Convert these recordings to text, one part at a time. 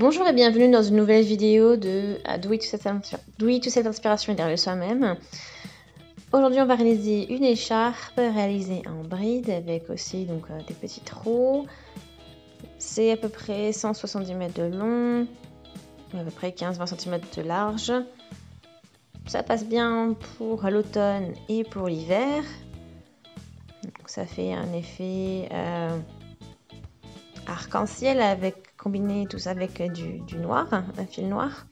Bonjour et bienvenue dans une nouvelle vidéo de Do It to Set Inspiration et derrière soi-même. Aujourd'hui on va réaliser une écharpe réalisée en bride avec aussi donc, des petits trous. C'est à peu près 170 mètres de long, à peu près 15-20 cm de large. Ça passe bien pour l'automne et pour l'hiver. Ça fait un effet arc-en-ciel avec combiné tout ça avec du noir, un fil noir.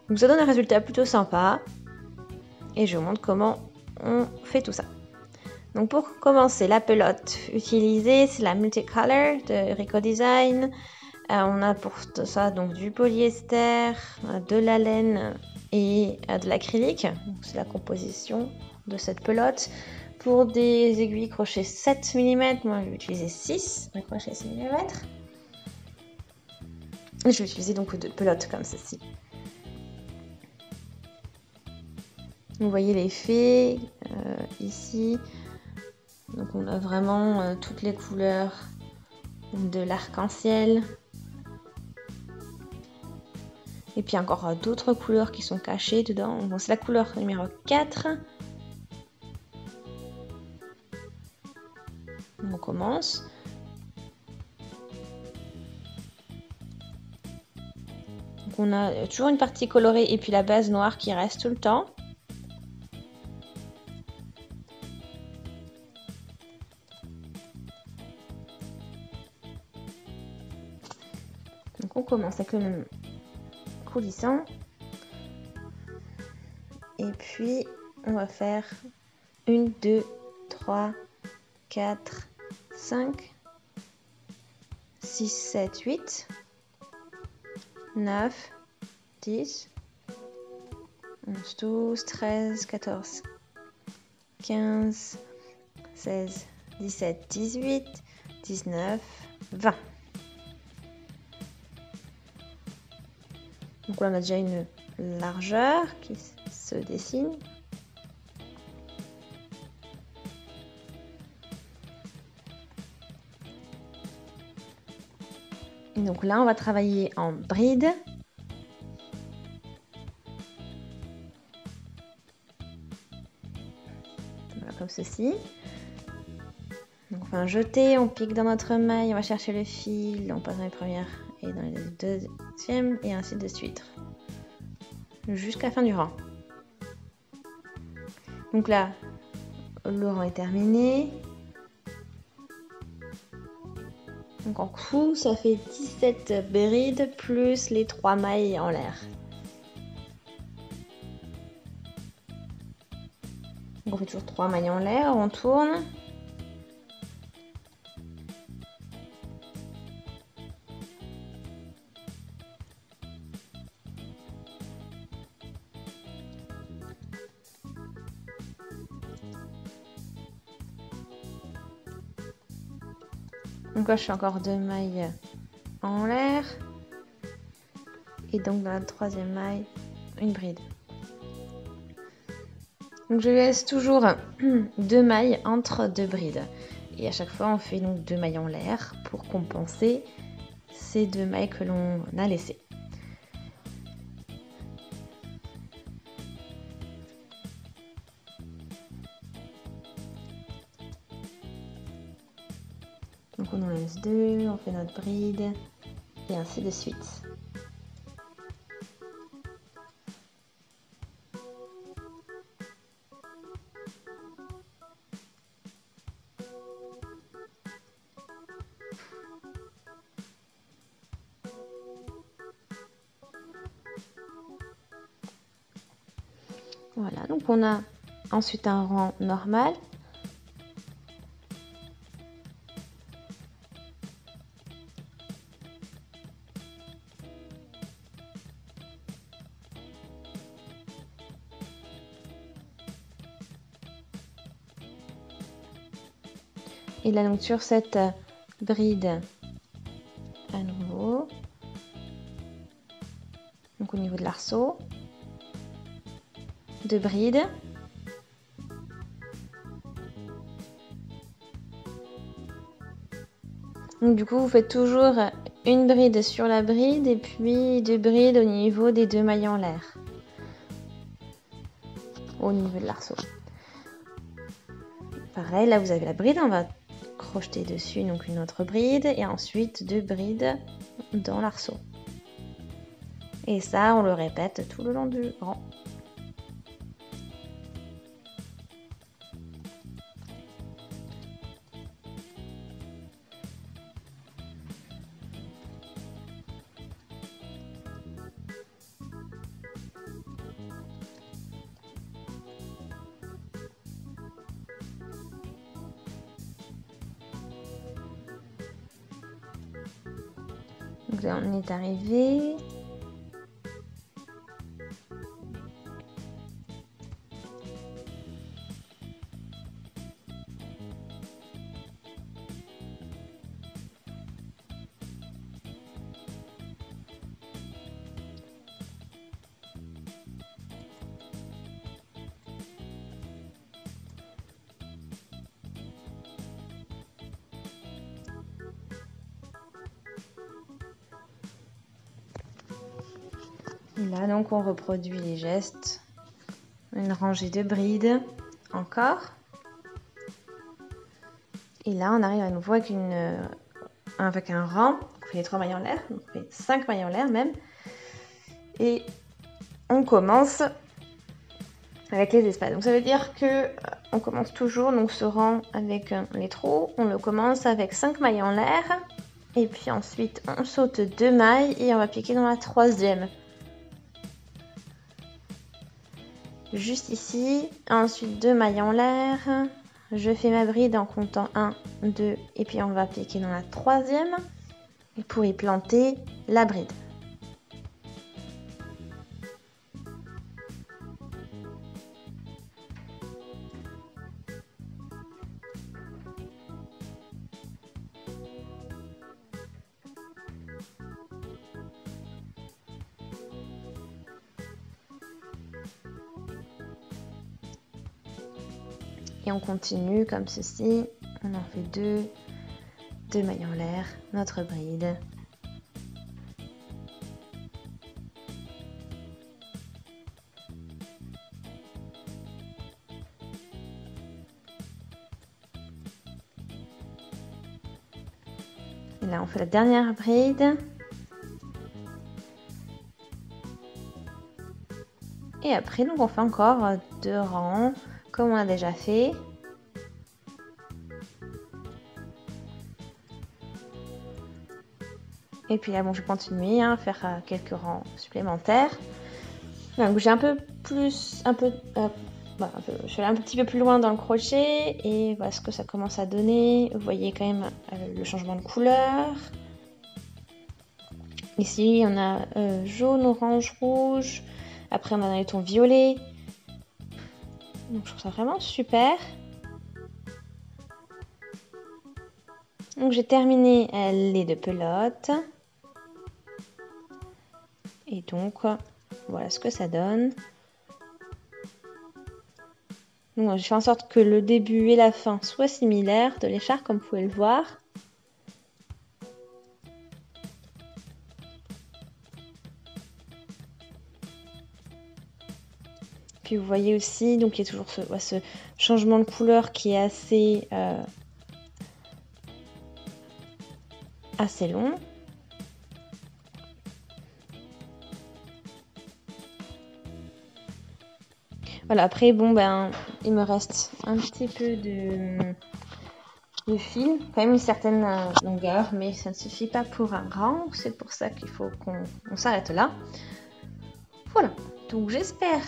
Donc ça donne un résultat plutôt sympa et je vous montre comment on fait tout ça. Donc pour commencer, la pelote utilisée c'est la Multicolor de Rico Design. On a pour ça donc du polyester, de la laine et de l'acrylique. C'est la composition de cette pelote. Pour des aiguilles crochet 7 mm, moi je vais utiliser 6 crochets 6 mm. Je vais utiliser donc deux pelotes comme ceci. Vous voyez l'effet ici. Donc on a vraiment toutes les couleurs de l'arc-en-ciel. Et puis encore d'autres couleurs qui sont cachées dedans. Bon, c'est la couleur numéro 4. On commence. Donc on a toujours une partie colorée et puis la base noire qui reste tout le temps. Donc on commence avec le coulissant. Et puis on va faire 1, 2, 3, 4, 5, 6, 7, 8, 9, 10, 11, 12, 13, 14, 15, 16, 17, 18, 19, 20. Donc là on a déjà une largeur qui se dessine. Et donc là on va travailler en bride. Voilà, comme ceci. Donc on fait un jeté, on pique dans notre maille, on va chercher le fil, on passe dans les premières et dans les deuxièmes et ainsi de suite. Jusqu'à la fin du rang. Donc là, le rang est terminé. Donc en tout, ça fait 17 brides plus les 3 mailles en l'air. Donc on fait toujours 3 mailles en l'air, on tourne. Donc là, je fais encore 2 mailles en l'air. Et donc dans la troisième maille, une bride. Donc je laisse toujours 2 mailles entre 2 brides. Et à chaque fois, on fait donc 2 mailles en l'air pour compenser ces 2 mailles que l'on a laissées. Donc on en laisse 2, on fait notre bride et ainsi de suite. Voilà, donc on a ensuite un rang normal. Et là donc sur cette bride à nouveau, donc au niveau de l'arceau, 2 brides. Donc du coup vous faites toujours une bride sur la bride et puis 2 brides au niveau des 2 mailles en l'air. Au niveau de l'arceau. Pareil, là vous avez la bride, on va crocheter dessus donc une autre bride et ensuite 2 brides dans l'arceau. Et ça, on le répète tout le long du rang. Donc là, on est arrivé. Et là, donc, on reproduit les gestes. Une rangée de brides, encore. Et là, on arrive à nouveau avec, avec un rang. On fait les 3 mailles en l'air, on fait 5 mailles en l'air même. Et on commence avec les espaces. Donc ça veut dire que on commence toujours donc ce rang avec les trous. On le commence avec 5 mailles en l'air. Et puis ensuite, on saute 2 mailles et on va piquer dans la 3e. Juste ici, ensuite 2 mailles en l'air, je fais ma bride en comptant 1, 2 et puis on va piquer dans la 3e pour y planter la bride. Et on continue comme ceci, on en fait 2 mailles en l'air, notre bride. Et là on fait la dernière bride. Et après donc on fait encore 2 rangs. Comme on a déjà fait. Et puis là, bon, je vais continuer à faire quelques rangs supplémentaires. Donc j'ai un peu plus, je suis allée un petit peu plus loin dans le crochet et voilà ce que ça commence à donner. Vous voyez quand même le changement de couleur. Ici, on a jaune, orange, rouge. Après, on a les tons violets. Donc je trouve ça vraiment super. Donc j'ai terminé les 2 pelotes. Et donc voilà ce que ça donne. Donc j'ai fait en sorte que le début et la fin soient similaires de l'écharpe comme vous pouvez le voir. Puis vous voyez aussi, donc il y a toujours ce changement de couleur qui est assez long. Voilà, après bon ben il me reste un petit peu de fil, quand même une certaine longueur, mais ça ne suffit pas pour un rang, c'est pour ça qu'il faut qu'on s'arrête là. Voilà, donc j'espère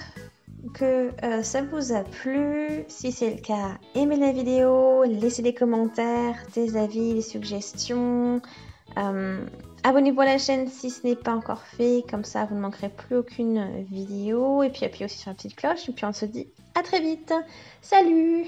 que ça vous a plu. Si c'est le cas, aimez la vidéo, laissez des commentaires, des avis, des suggestions. Abonnez-vous à la chaîne si ce n'est pas encore fait, comme ça vous ne manquerez plus aucune vidéo. Et puis appuyez aussi sur la petite cloche. Et puis on se dit à très vite. Salut!